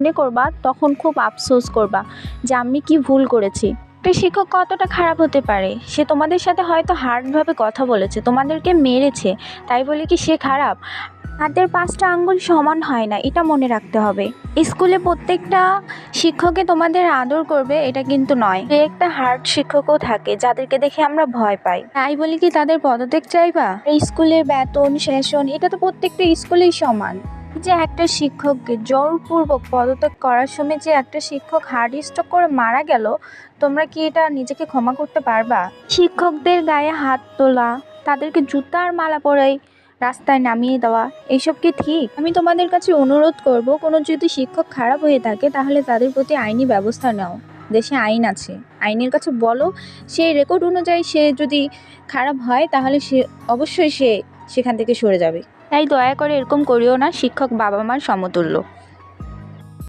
মনে করবা তখন খুব আফসোস করবা যে আমি কি ভুল করেছি। একটা শিক্ষক কতটা খারাপ হতে পারে, সে তোমাদের সাথে হয়তো হার্ডভাবে কথা বলেছে, তোমাদেরকে মেরেছে, তাই বলে কি সে খারাপ? হাতের 5টা আঙ্গুল সমান হয় না, এটা মনে রাখতে হবে। স্কুলে প্রত্যেকটা শিক্ষকে তোমাদের আদর করবে এটা কিন্তু নয়। একটা হার্ড শিক্ষকও থাকে যাদেরকে দেখে আমরা ভয় পাই, তাই বলি কি তাদের পদত্যাগ চাইবা? এই স্কুলের বেতন সেশন এটা তো প্রত্যেকটা স্কুলেই সমান। যে একটা শিক্ষককে জোরপূর্বক পদত্যাগ করার সময় যে একটা শিক্ষক হার্ট স্ট্রোক করে মারা গেল, তোমরা কি এটা নিজেকে ক্ষমা করতে পারবা? শিক্ষকদের গায়ে হাত তোলা, তাদেরকে জুতার মালা পরাই রাস্তায় নামিয়ে দেওয়া, এইসব কি ঠিক? আমি তোমাদের কাছে অনুরোধ করব, কোনো যদি শিক্ষক খারাপ হয়ে থাকে তাহলে তাদের প্রতি আইনি ব্যবস্থা নাও। দেশে আইন আছে, আইনের কাছে বলো, সেই রেকর্ড অনুযায়ী সে যদি খারাপ হয় তাহলে সে অবশ্যই সেখান থেকে সরে যাবে। তাই দয়া করে এরকম করিও না, শিক্ষক বাবা মার সমতুল্য।